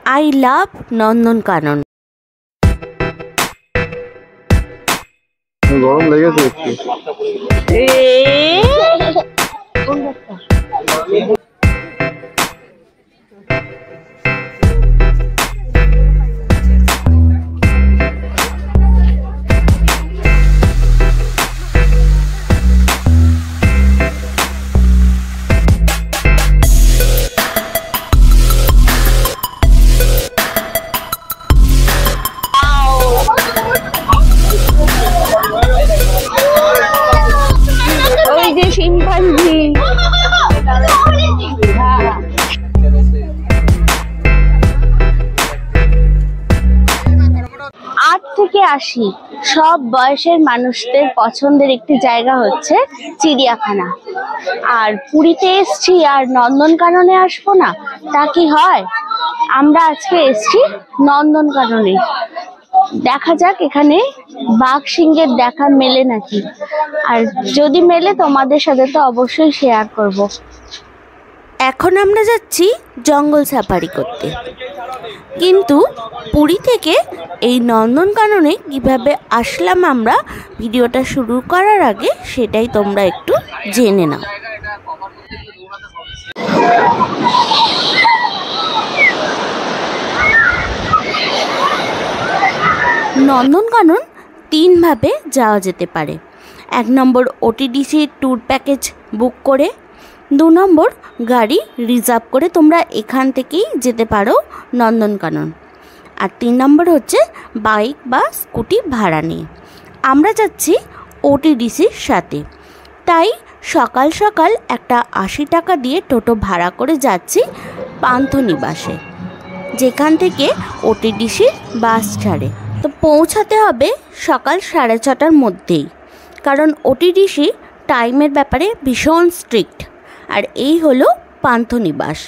I love Nandankanan. গরম লেগেছে একটু। ওই যে শিম্পাঞ্জি। 8 থেকে 80 সব বয়সের মানুষদের পছন্দের একটি জায়গা হচ্ছে চিড়িয়াখানা। আর পুরীতে এসছি আর নন্দনকাননে আসবো না, তা কি হয়? আমরা আজকে এসছি নন্দনকাননে। দেখা যাক এখানে বাঘ সিংহের দেখা মেলে নাকি, আর যদি মেলে তোমাদের সাথে তো অবশ্যই শেয়ার করব। এখন আমরা যাচ্ছি জঙ্গল সাফারি করতে, কিন্তু পুরী থেকে এই নন্দনকাননে কিভাবে আসলাম আমরা ভিডিওটা শুরু করার আগে সেটাই তোমরা একটু জেনে নাও। নন্দনকানন 3 ভাবে যাওয়া যেতে পারে। 1 নম্বর ওটিডিসি ট্যুর প্যাকেজ বুক করে, 2 নম্বর গাড়ি রিজার্ভ করে তোমরা এখান থেকেই যেতে পারো নন্দনকানন, আর 3 নম্বর হচ্ছে বাইক বা স্কুটি ভাড়া নিয়ে। আমরা যাচ্ছি ওটিডিসির সাথে, তাই সকাল সকাল একটা 80 টাকা দিয়ে টোটো ভাড়া করে যাচ্ছি পান্থনিবাসে, যেখান থেকে ওটিডিসি বাস ছাড়ে। তো পৌঁছাতে হবে সকাল 6:30টার মধ্যেই, কারণ ওটিডিসি টাইমের ব্যাপারে ভীষণ স্ট্রিক্ট। আর এই হলো পান্থনিবাস।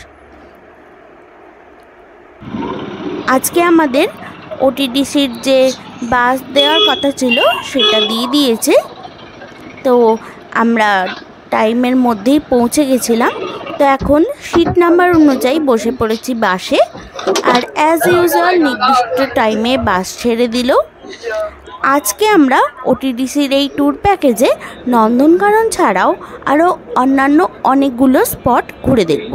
আজকে আমাদের ওটিডিসির যে বাস দেওয়ার কথা ছিল সেটা দিয়ে দিয়েছে, তো আমরা টাইমের মধ্যেই পৌঁছে গেছিলাম। তো এখন সিট নাম্বার অনুযায়ী বসে পড়েছি বাসে, আর অ্যাজ ইউজুয়াল নির্দিষ্ট টাইমে বাস ছেড়ে দিল। আজকে আমরা ওটিডিসির এই ট্যুর প্যাকেজে নন্দনকানন ছাড়াও আরও অন্যান্য অনেকগুলো স্পট ঘুরে দেখব।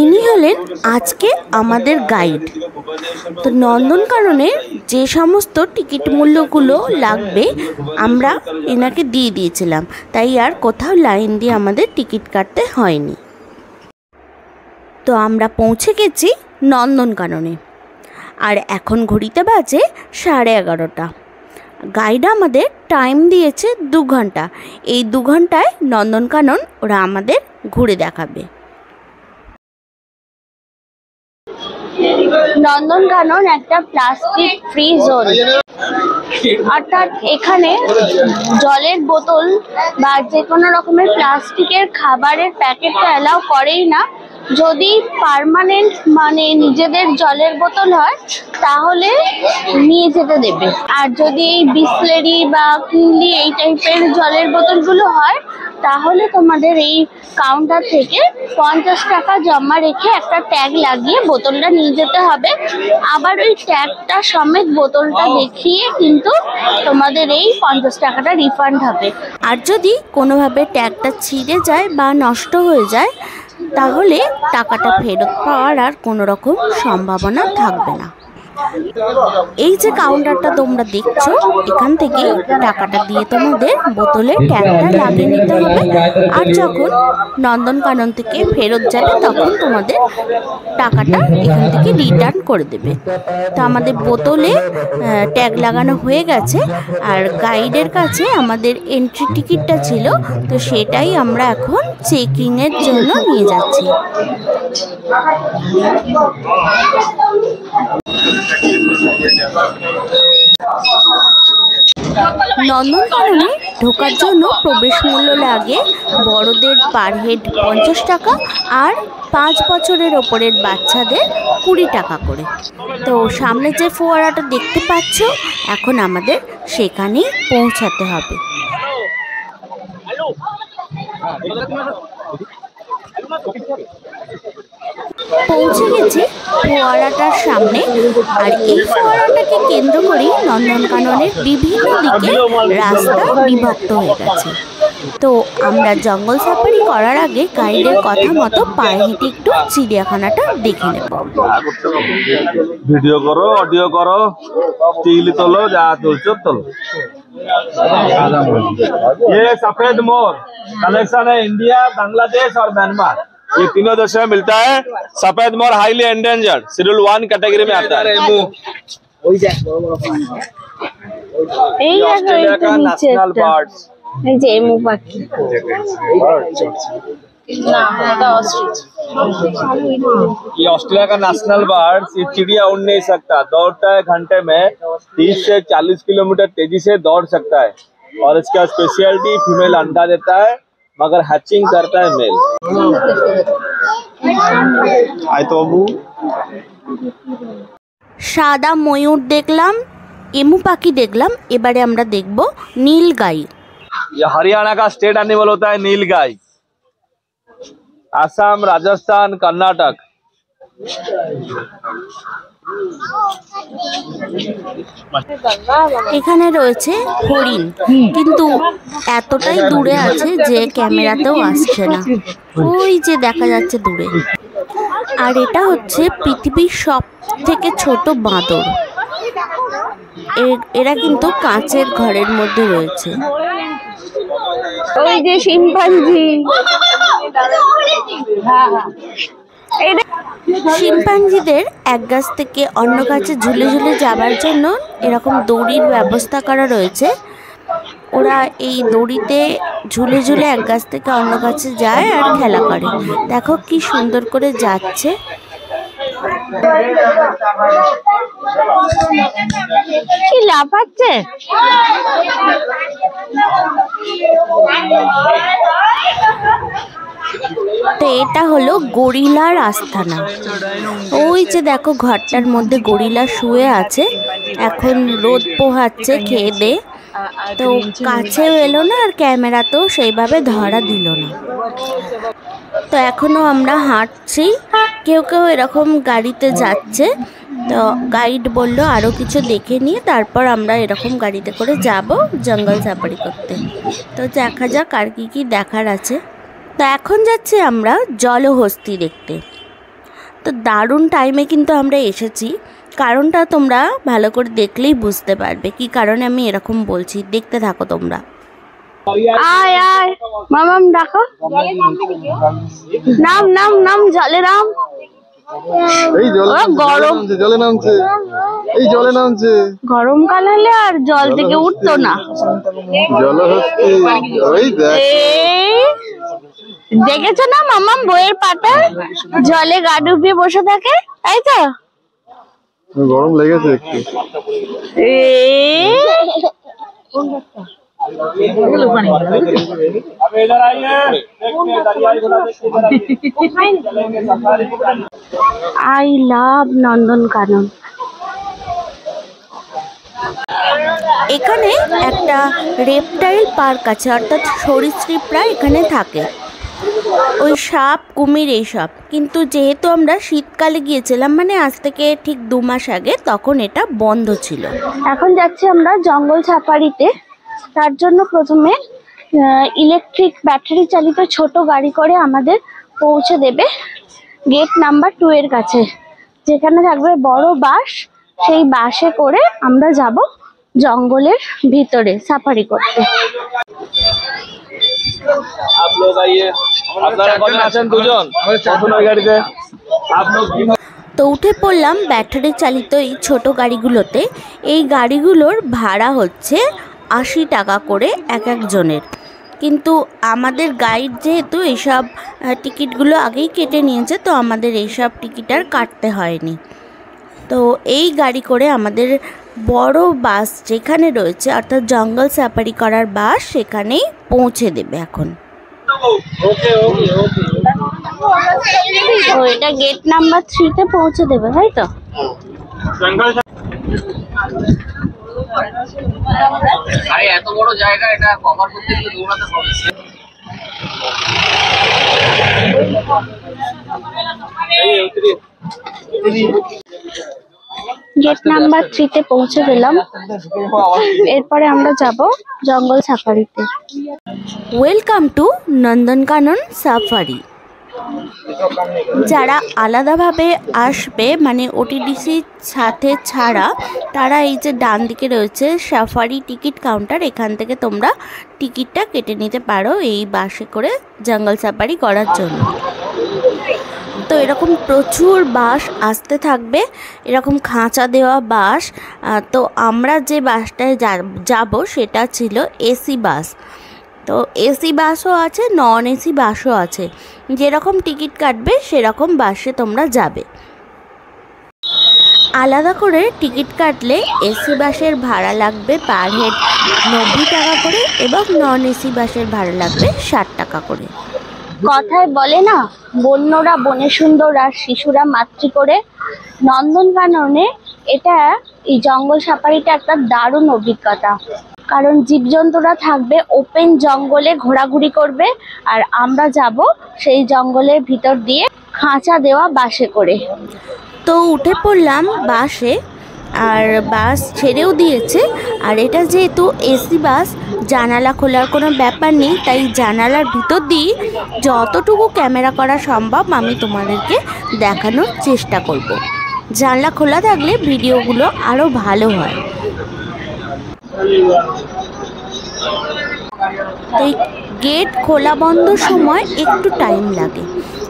ইনি হলেন আজকে আমাদের গাইড। তো নন্দনকাননের যে সমস্ত টিকিট মূল্যগুলো লাগবে আমরা এনাকে দিয়ে দিয়েছিলাম, তাই আর কোথাও লাইন দিয়ে আমাদের টিকিট কাটতে হয়নি। তো আমরা পৌঁছে গেছি নন্দনকাননে, আর এখন ঘড়িতে বাজে 11:30। গাইড আমাদের টাইম দিয়েছে 2 ঘন্টা। এই 2 ঘন্টায় নন্দনকানন ওরা আমাদের ঘুরে দেখাবে। নন্দনকানন একটা প্লাস্টিক ফ্রি জোন, অর্থাৎ এখানে জলের বোতল বা যে কোনো রকমের প্লাস্টিকের খাবারের প্যাকেটটা অ্যালাউ করেই না। যদি পার্মানেন্ট মানে নিজেদের জলের বোতল হয় তাহলে নিয়ে যেতে দেবে, আর যদি এই বিসলেরি বা কিনলি এই টাইপের জলের বোতলগুলো হয় তাহলে তোমাদের এই কাউন্টার থেকে 50 টাকা জমা রেখে একটা ট্যাগ লাগিয়ে বোতলটা নিয়ে যেতে হবে। আবার ওই ট্যাগটা সমেত বোতলটা দেখিয়ে কিন্তু তোমাদের এই 50 টাকাটা রিফান্ড হবে। আর যদি কোনোভাবে ট্যাগটা ছিঁড়ে যায় বা নষ্ট হয়ে যায় তাহলে টাকাটা ফেরত পাওয়ার আর কোনো রকম সম্ভাবনা থাকবে না। এই যে কাউন্টারটা তোমরা দেখছো, এখান থেকে টাকাটা দিয়ে তোমাদের বোতলে ট্যাগটা লাগিয়ে নিতে হবে, আর যখন নন্দনকানন থেকে ফেরত যাবে তখন তোমাদের টাকাটা এখান থেকে রিটার্ন করে দেবে। তো আমাদের বোতলে ট্যাগ লাগানো হয়ে গেছে, আর গাইডের কাছে আমাদের এন্ট্রি টিকিটটা ছিল, তো সেটাই আমরা এখন চেকিংয়ের জন্য নিয়ে যাচ্ছি। নন্দনকাননে ঢোকার জন্য প্রবেশ মূল্য লাগে বড়দের পার হেড 50 টাকা, আর 5 বছরের ওপরের বাচ্চাদের 20 টাকা করে। তো সামনে যে ফোয়ারাটা দেখতে পাচ্ছ, এখন আমাদের সেখানেই পৌঁছাতে হবে। পৌঁছে গেছি ফোয়ারাটার সামনে। আর এই ফোয়ারাটাকে কেন্দ্র করেই নন্দনকাননের বিভিন্ন দিকে রাস্তা বিভক্ত হয়ে গেছে। তো আমরা জঙ্গল সাফারি করার আগে গাইডের কথা মতো পায়ে হেঁটে একটু চিড়িয়াখানাটা দেখে নেব। ভিডিও করো, অডিও করো, স্টিল তোলো, যা তুলছো তোলো। ये सफेद मोर कलेक्शन है इंडिया, बांग्लादेश और म्यांमार, ये तीनों देशों में मिलता है। सफेद मोर हाईली एंडेंजर्ड शेड्यूल 1 कैटेगरी में आता है। ऑस्ट्रेलिया का नेशनल बर्ड्स, এই যে এমু পাখি। ये ऑस्ट्रेलिया का नेशनल बर्ड। ये चिड़िया उड़ नहीं सकता, दौड़ता है घंटे में 30 से 40 किलोमीटर तेजी से दौड़ सकता है। और इसका स्पेशलिटी फीमेल अंडा देता है मगर हैचिंग करता है मेल। आय तो बाबू সাদা ময়ূর দেখলাম, এমু পাখি দেখলাম, এবারে আমরা দেখব নীল গাই। ये हरियाणा का स्टेट एनिमल होता है नील गाय। आसाम, राजस्थान, कर्नाटक। এখানে রয়েছে হরিণ, কিন্তু এতটাই দূরে আছে যে ক্যামেরাতেও আসছে না। ওই যে দেখা যাচ্ছে দূরে। আর এটা হচ্ছে পৃথিবীর সব থেকে ছোট বাঁদর। এরা কিন্তু কাঁচের ঘরের মধ্যে রয়েছে। ওই যে শিম্পাঞ্জি, শিম্পাঞ্জিদের এক গাছ থেকে অন্য গাছে ঝুলে ঝুলে যাবার জন্য এরকম দড়ির ব্যবস্থা করা রয়েছে। ওরা এই দড়িতে ঝুলে ঝুলে এক গাছ থেকে অন্য গাছে যায় আর খেলা করে। দেখো কি সুন্দর করে যাচ্ছে। কি লাফাচ্ছে। তো এটা হলো গরিলার আস্তানা। ওই যে দেখো ঘরটার মধ্যে গরিলা শুয়ে আছে, এখন রোদ পোহাচ্ছে খেয়ে দে। তো কাছেও এলো না আর ক্যামেরাতেও সেইভাবে ধরা দিল না। তো এখনো আমরা হাঁটছি, কেউ কেউ এরকম গাড়িতে যাচ্ছে। তো গাইড বললো আরও কিছু দেখে নিয়ে তারপর আমরা এরকম গাড়িতে করে যাব জঙ্গল সাফারি করতে। তো দেখা যাক আর কি কি দেখার আছে। তো এখন যাচ্ছি আমরা জলহস্তী দেখতে। তো দারুণ টাইমে কিন্তু আমরা এসেছি, কারণটা তোমরা ভালো করে দেখলেই বুঝতে পারবে কি কারণে আমি এরকম বলছি। দেখতে থাকো তোমরা। আয় আয় মামাম ডাকো, নাম নাম নাম জলে নাম। এই জলে নামছে, এই জলে নামছে। গরমকাল হলে আর জল থেকে উঠতো না। জলহস্তী, ওই দেখ। দেখেছো না মামাম বইয়ের পাতা, জলে গা ডুবিয়ে বসে থাকে, তাই তো? গরম লেগেছে একটু। I love Nandankanan. এখানে একটা রেপটাইল পার্ক আছে, অর্থাৎ সরীসৃপরা এখানে থাকে। ওই সাপ, কুমির এইসব। কিন্তু যেহেতু আমরা শীতকালে গিয়েছিলাম, মানে আজ থেকে ঠিক 2 মাস আগে, তখন এটা বন্ধ ছিল। এখন যাচ্ছি আমরা জঙ্গল সাফারিতে। তার জন্য প্রথমে ইলেকট্রিক ব্যাটারি চালিত ছোট গাড়ি করে আমাদের পৌঁছে দেবে গেট নাম্বার 2 এর কাছে, যেখানে থাকবে বড় বাস। সেই বাসে করে আমরা যাব জঙ্গলের ভিতরে সাফারি করতে। তো উঠে পড়লাম ব্যাটারি চালিত এই ছোট গাড়িগুলোতে। এই গাড়িগুলোর ভাড়া হচ্ছে 80 টাকা করে এক একজনের। কিন্তু আমাদের গাইড যেহেতু এইসব টিকিটগুলো আগেই কেটে নিয়েছে, তো আমাদের এইসব টিকিট আর কাটতে হয়নি। তো এই গাড়ি করে আমাদের বড় বাস যেখানে রয়েছে, অর্থাৎ জঙ্গল সাফারি করার বাস, সেখানেই পৌঁছে দেবে এখন। ও এটা গেট নাম্বার 3 তে পৌঁছে দেবে, তাই তো? আরে এত বড় জায়গা, এটা কভার করতে গেলে দৌড়াতে হবে। গেট নাম্বার 3 পৌঁছে গেলাম। এরপরে আমরা যাব জঙ্গল সাফারিতে। Welcome to Nandankanan safari. যারা আলাদাভাবে আসবে মানে ওটিডিসির সাথে ছাড়া, তারা এই যে ডান দিকে রয়েছে সাফারি টিকিট কাউন্টার, এখান থেকে তোমরা টিকিটটা কেটে নিতে পারো এই বাসে করে জঙ্গল সাফারি করার জন্য। তো এরকম প্রচুর বাস আসতে থাকবে, এরকম খাঁচা দেওয়া বাস। তো আমরা যে বাসটায় যাব সেটা ছিল এসি বাস। তো এসি বাসও আছে, নন এসি বাসও আছে। যেরকম টিকিট কাটবে সেরকম বাসে তোমরা যাবে। আলাদা করে টিকিট কাটলে এসি বাসের ভাড়া লাগবে পার হেড 90 টাকা করে এবং নন এসি বাসের ভাড়া লাগবে 60 টাকা করে। কথায় বলে না, বন্যরা বনে সুন্দর আর শিশুরা মাতৃ করে। নন্দনকাননে এটা এই জঙ্গল সাফারিটা একটা দারুণ অভিজ্ঞতা, কারণ জীবজন্তুরা থাকবে ওপেন জঙ্গলে ঘোরাঘুরি করবে, আর আমরা যাব সেই জঙ্গলের ভিতর দিয়ে খাঁচা দেওয়া বাসে করে। তো উঠে পড়লাম বাসে, আর বাস ছেড়েও দিয়েছে। আর এটা যেহেতু এসি বাস, জানালা খোলার কোনো ব্যাপার নেই, তাই জানালার ভিতর দিয়ে যতটুকু ক্যামেরা করা সম্ভব আমি তোমাদেরকে দেখানোর চেষ্টা করব। জানলা খোলা থাকলে ভিডিওগুলো আরও ভালো হয়। এই গেট খোলা বন্ধ সময় একটু টাইম লাগে,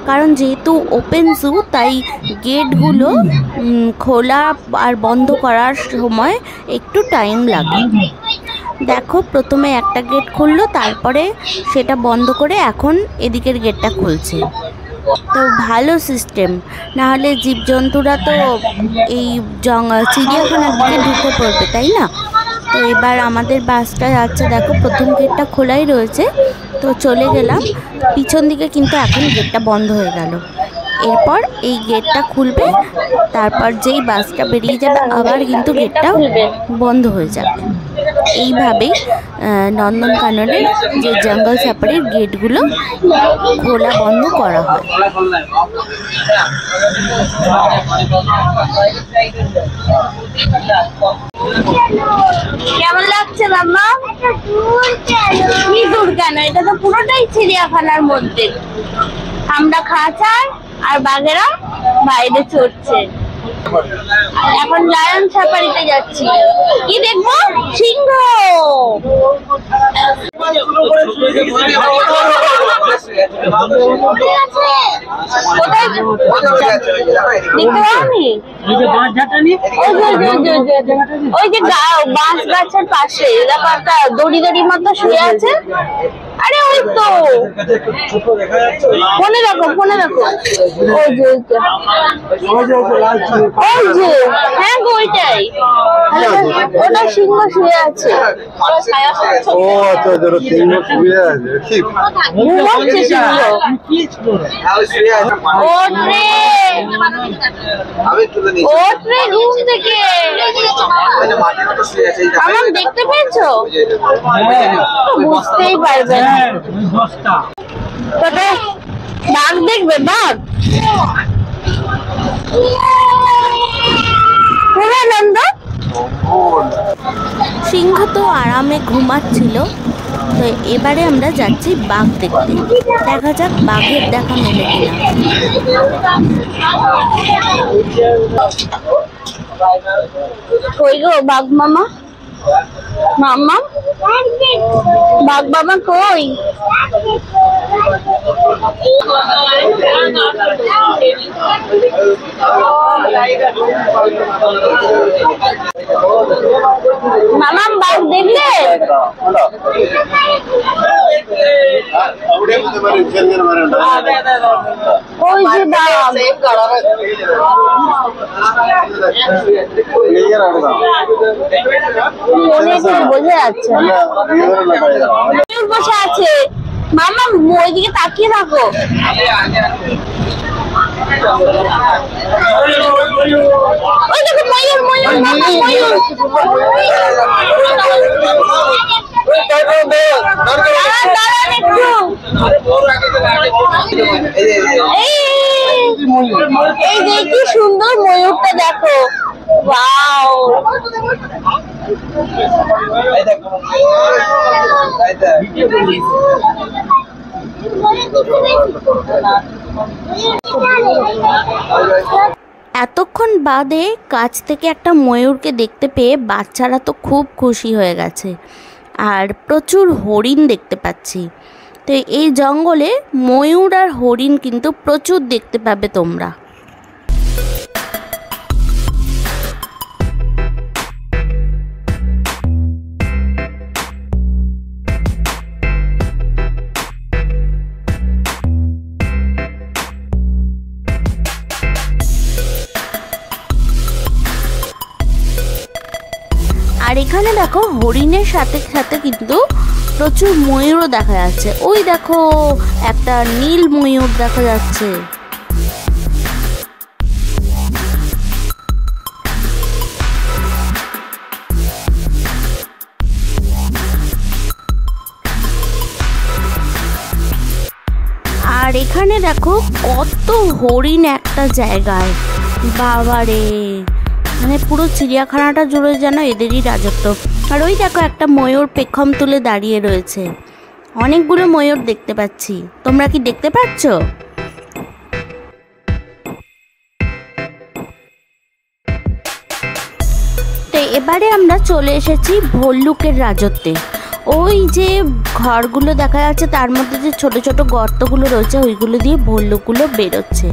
কারণ যেহেতু ওপেন জু তাই গেটগুলো খোলা আর বন্ধ করার সময় একটু টাইম লাগে। দেখো প্রথমে একটা গেট খুললো, তারপরে সেটা বন্ধ করে এখন এদিকের গেটটা খুলছে। তো ভালো সিস্টেম, নাহলে জীবজন্তুরা তো এই চিড়িয়াখানার দিকে ঢুকে পড়বে, তাই না? তো এবার আমাদের বাসটা যাচ্ছে, দেখো প্রথম গেটটা খোলাই রয়েছে। তো চলে গেলাম পিছন দিকে, কিন্তু এখন গেটটা বন্ধ হয়ে গেল। এরপর এই গেটটা খুলবে, তারপর যেই বাসটা বেরিয়ে যাবে আবার কিন্তু গেটটা বন্ধ হয়ে যাবে। এইভাবেই নন্দনকাননের যে জঙ্গল সাফারির গেটগুলো খোলা বন্ধ করা হয়। কেমন লাগছে মাম্মা? কি দূর কেন? এটা তো পুরোটাই চিড়িয়াখানার মধ্যে। আমরা খাঁচার আর বাঘেরা বাইরে চড়ছে। এখন লায়ন সাফারিতে যাচ্ছি। কি দেখবো? সিংহ। ওই যে বাঁশ গাছের পাশে দেখো একটা দড়ি দড়ি মতো শুয়ে আছে। আরে ওই তো, ফোনে দেখো, ফোনে দেখো। ওই যে ওই যে, হ্যাঁ গো ওইটাই, ওটা সিংহ শুয়ে আছে। ও আচ্ছা, যারা সিংহ শুয়ে আছে, ঘুমাচ্ছে সিংহ। ওঠরে ওঠরে ঘুম থেকে। আমার দেখতে পেয়েছো? বুঝতেই পারবে না। তবে বাঘ দেখবে, বাঘ নন্দ। সিংহ তো আরামে ঘুমাচ্ছিল। তো এবারে আমরা যাচ্ছি বাঘ দেখতে। দেখা যাক বাঘের দেখা মেলে কিনা। কই গো বাঘ মামা? মামা বাঘ বাবা কই? মামা বাঘ দেখলে? ওই যে বাঘ। বোঝা যাচ্ছে বসে আছে। মামা ওইদিকে তাকিয়ে থাকো। ওই দেখো ময়ূর, ময়ূর, ময়ূর। এই যে কি সুন্দর ময়ূরটা দেখো, ওয়াও। এতক্ষণ বাদে কাছ থেকে একটা ময়ূরকে দেখতে পেয়ে বাচ্চারা তো খুব খুশি হয়ে গেছে। আর প্রচুর হরিণ দেখতে পাচ্ছি। তো এই জঙ্গলে ময়ূর আর হরিণ কিন্তু প্রচুর দেখতে পাবে তোমরা। আর এখানে দেখো হরিণের সাথে সাথে কিন্তু প্রচুর ময়ূরও দেখা যাচ্ছে। ওই দেখো একটা নীল ময়ূর দেখা যাচ্ছে। আর এখানে দেখো কত হরিণ একটা জায়গায়, বাবারে, মানে পুরো চিড়িয়াখানাটা জুড়ে যেন এদেরই রাজত্ব। আর ওই দেখো একটা ময়ূর পেখম তুলে দাঁড়িয়ে রয়েছে। অনেকগুলো ময়ূর দেখতে পাচ্ছি, তোমরা কি দেখতে পাচ্ছ? তো এবারে আমরা চলে এসেছি ভল্লুকের রাজত্বে। ওই যে ঘরগুলো দেখা যাচ্ছে তার মধ্যে যে ছোট ছোট গর্তগুলো রয়েছে ওইগুলো দিয়ে ভল্লুকগুলো বেরোচ্ছে।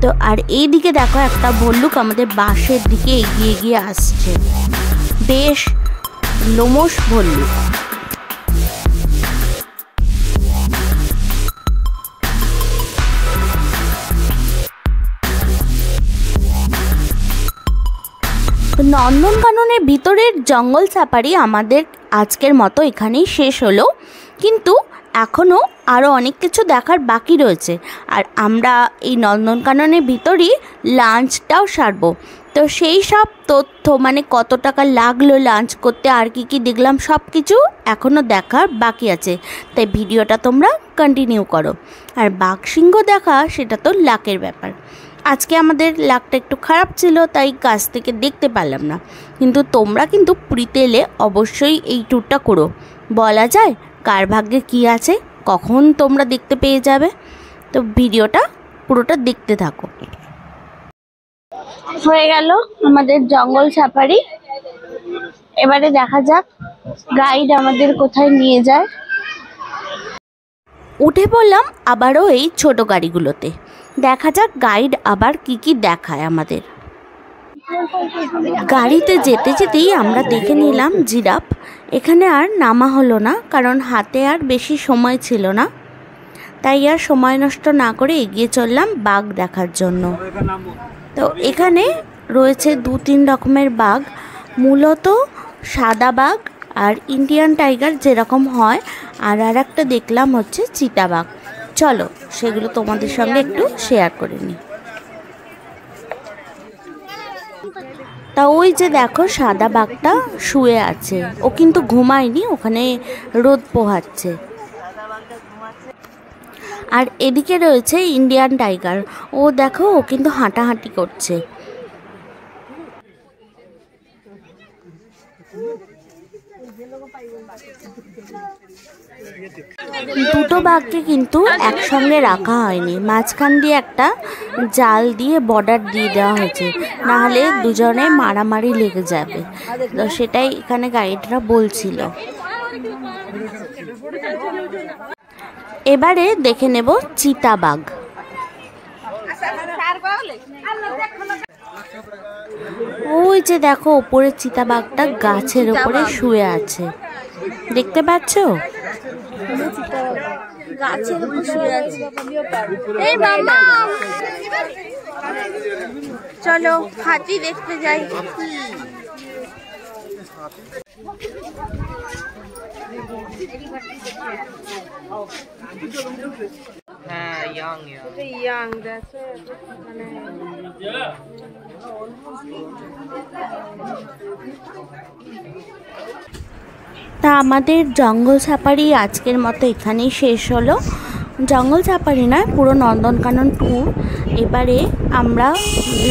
তো আর এই দিকে দেখো একটা ভল্লুক আমাদের বাঁশের দিকে এগিয়ে এগিয়ে আসছে, বেশ লোমশ ভল্লুক। নন্দনকাননের ভিতরের জঙ্গল সাফারি আমাদের আজকের মতো এখানেই শেষ হলো, কিন্তু এখনও আরও অনেক কিছু দেখার বাকি রয়েছে। আর আমরা এই নন্দনকাননের ভিতরই লাঞ্চটাও সারবো। তো সেই সব তথ্য, মানে কত টাকা লাগলো লাঞ্চ করতে, আর কি কি দেখলাম, সব কিছু এখনও দেখার বাকি আছে। তাই ভিডিওটা তোমরা কন্টিনিউ করো। আর বাঘসিংহ দেখা সেটা তো লাকের ব্যাপার। আজকে আমাদের লাকটা একটু খারাপ ছিল, তাই কাছ থেকে দেখতে পারলাম না। কিন্তু তোমরা কিন্তু পুরীতে এলে অবশ্যই এই ট্যুরটা করো। বলা যায় কার ভাগ্যে কী আছে, কখন তোমরা দেখতে পেয়ে যাবে। তো ভিডিওটা পুরোটা দেখতে থাকো। হয়ে গেল আমাদের জঙ্গল সাফারি। এবারে দেখা যাক গাইড আমাদের কোথায় নিয়ে যায়। উঠে পড়লাম আবারও এই ছোট গাড়িগুলোতে। দেখা যাক গাইড আবার কি কি দেখায় আমাদের। গাড়িতে যেতে যেতেই আমরা দেখে নিলাম জিরাফ। এখানে আর নামা হলো না, কারণ হাতে আর বেশি সময় ছিল না, তাই আর সময় নষ্ট না করে এগিয়ে চললাম বাঘ দেখার জন্য। তো এখানে রয়েছে 2-3 রকমের বাঘ, মূলত সাদা বাঘ আর ইন্ডিয়ান টাইগার যেরকম হয়, আর একটা দেখলাম হচ্ছে চিতাবাঘ। চলো সেগুলো তোমাদের সঙ্গে একটু শেয়ার করে নিই। তা ওই যে দেখো সাদা বাঘটা শুয়ে আছে, ও কিন্তু ঘুমায়নি, ওখানে রোদ পোহাচ্ছে। আর এদিকে রয়েছে ইন্ডিয়ান টাইগার, ও দেখো ও কিন্তু হাঁটাহাঁটি করছে। দুটো বাঘকে কিন্তু একসঙ্গে রাখা হয়নি, মাঝখান দিয়ে একটা জাল দিয়ে বর্ডার দিয়ে দেওয়া হয়েছে, নাহলে দুজনে মারামারি লেগে যাবে। তো সেটাই এখানে গাইডরা বলছিল। এবারে দেখে নেব চিতাবাঘ। ওই যে দেখো ওপরে চিতাবাঘটা গাছের উপরে শুয়ে আছে, দেখতে পাচ্ছ? গাছের উপর শুয়ে আছে। এই মামা, চলো হাতি দেখতে যাই। হ্যাঁ, ইয়াং দেখো মানে তা আমাদের জঙ্গল সাফারি আজকের মতো এখানেই শেষ হলো। জঙ্গল সাফারি নয়, পুরো নন্দনকানন ট্যুর। এবারে আমরা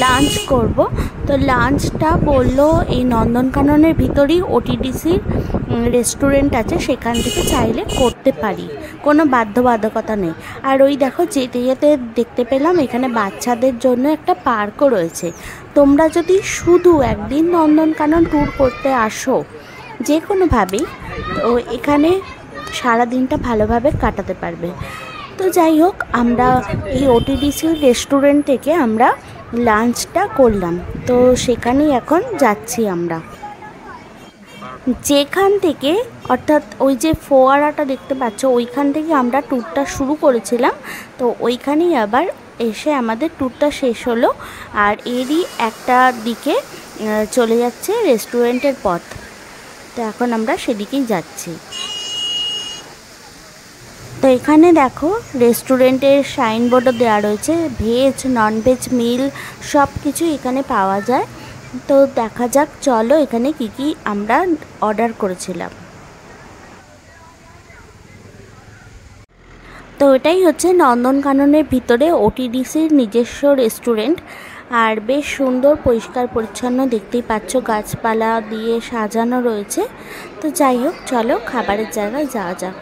লাঞ্চ করব। তো লাঞ্চটা বললো এই নন্দনকাননের ভিতরেই ওটিডিসির রেস্টুরেন্ট আছে, সেখান থেকে চাইলে করতে পারি, কোনো বাধ্যবাধকতা নেই। আর ওই দেখো যেতে যেতে দেখতে পেলাম এখানে বাচ্চাদের জন্য একটা পার্কও রয়েছে। তোমরা যদি শুধু একদিন নন্দনকানন ট্যুর করতে আসো যে কোনোভাবেই, তো এখানে সারা দিনটা ভালোভাবে কাটাতে পারবে। তো যাই হোক, আমরা এই ওটিডিসি রেস্টুরেন্ট থেকে আমরা লাঞ্চটা করলাম। তো সেখানেই এখন যাচ্ছি আমরা, যেখান থেকে অর্থাৎ ওই যে ফোয়ারাটা দেখতে পাচ্ছ ওইখান থেকে আমরা ট্যুরটা শুরু করেছিলাম। তো ওইখানেই আবার এসে আমাদের ট্যুরটা শেষ হলো। আর এরই একটা দিকে চলে যাচ্ছে রেস্টুরেন্টের পথ। তো এখন আমরা সেদিকেই যাচ্ছি। তো এখানে দেখো রেস্টুরেন্টের সাইনবোর্ডও দেওয়া রয়েছে, ভেজ ননভেজ মিল সব কিছু এখানে পাওয়া যায়। তো দেখা যাক, চলো এখানে কি কি আমরা অর্ডার করেছিলাম। তো এটাই হচ্ছে নন্দনকাননের ভিতরে ওটিডিসির নিজস্ব রেস্টুরেন্ট। আর বেশ সুন্দর পরিষ্কার পরিচ্ছন্ন, দেখতেই পাচ্ছ গাছপালা দিয়ে সাজানো রয়েছে। তো যাই হোক, চলো খাবারের জায়গায় যাওয়া যাক।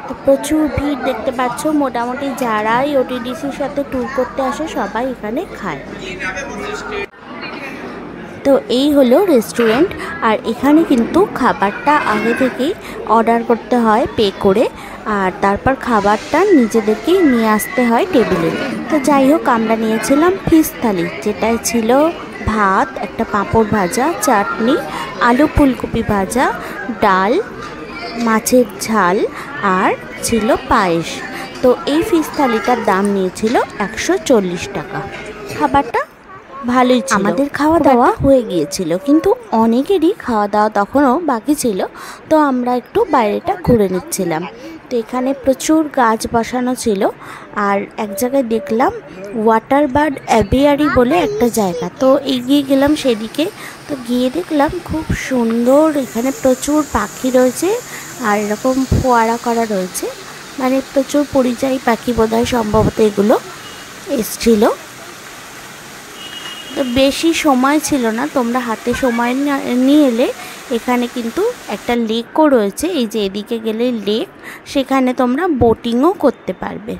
তো প্রচুর ভিড় দেখতে পাচ্ছ, মোটামুটি যারাই ওটিডিসির সাথে ট্যুর করতে আসে সবাই এখানে খায়। তো এই হলো রেস্টুরেন্ট। আর এখানে কিন্তু খাবারটা আগে থেকেই অর্ডার করতে হয় পে করে, আর তারপর খাবারটা নিজেদেরকেই নিয়ে আসতে হয় টেবিলে। তো যাই হোক, আমরা নিয়েছিলাম ফিশ থালি, যেটাই ছিল ভাত, একটা পাঁপড় ভাজা, চাটনি, আলু ফুলকপি ভাজা, ডাল, মাছের ঝাল আর ছিল পায়েস। তো এই ফিশ থালিটার দাম নিয়েছিল 140 টাকা। খাবারটা ভালোই ছিল। আমাদের খাওয়া দাওয়া হয়ে গিয়েছিল, কিন্তু অনেকেরই খাওয়া দাওয়া তখনও বাকি ছিল। তো আমরা একটু বাইরেটা ঘুরে নিচ্ছিলাম। তো এখানে প্রচুর গাছ বসানো ছিল। আর এক জায়গায় দেখলাম ওয়াটার বার্ড অ্যাভিয়ারি বলে একটা জায়গা। তো এগিয়ে গেলাম সেদিকে। তো গিয়ে দেখলাম খুব সুন্দর, এখানে প্রচুর পাখি রয়েছে আর এরকম ফোয়ারা করা রয়েছে, মানে প্রচুর পরিযায়ী পাখি বোধহয় সম্ভবত এগুলো এসছিল। তো বেশি সময় ছিল না, তোমরা হাতে সময় নিয়ে এলে এখানে কিন্তু একটা লেকও রয়েছে, এই যে এদিকে গেলে লেক, সেখানে তোমরা বোটিংও করতে পারবে।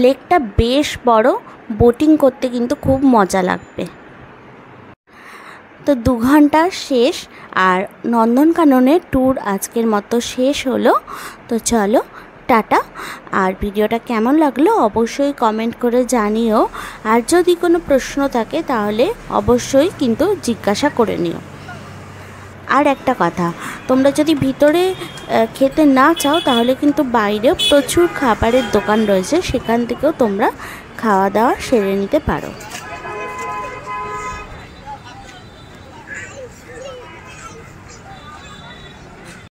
লেকটা বেশ বড়, বোটিং করতে কিন্তু খুব মজা লাগবে। তো 2 ঘন্টা শেষ, আর নন্দনকাননের ট্যুর আজকের মতো শেষ হলো। তো চলো টাটা। আর ভিডিওটা কেমন লাগলো অবশ্যই কমেন্ট করে জানিও। আর যদি কোনো প্রশ্ন থাকে তাহলে অবশ্যই কিন্তু জিজ্ঞাসা করে নিও। আর একটা কথা, তোমরা যদি ভিতরে খেতে না চাও তাহলে কিন্তু বাইরেও প্রচুর খাবারের দোকান রয়েছে, সেখান থেকেও তোমরা খাওয়া দাওয়া সেরে নিতে পারো।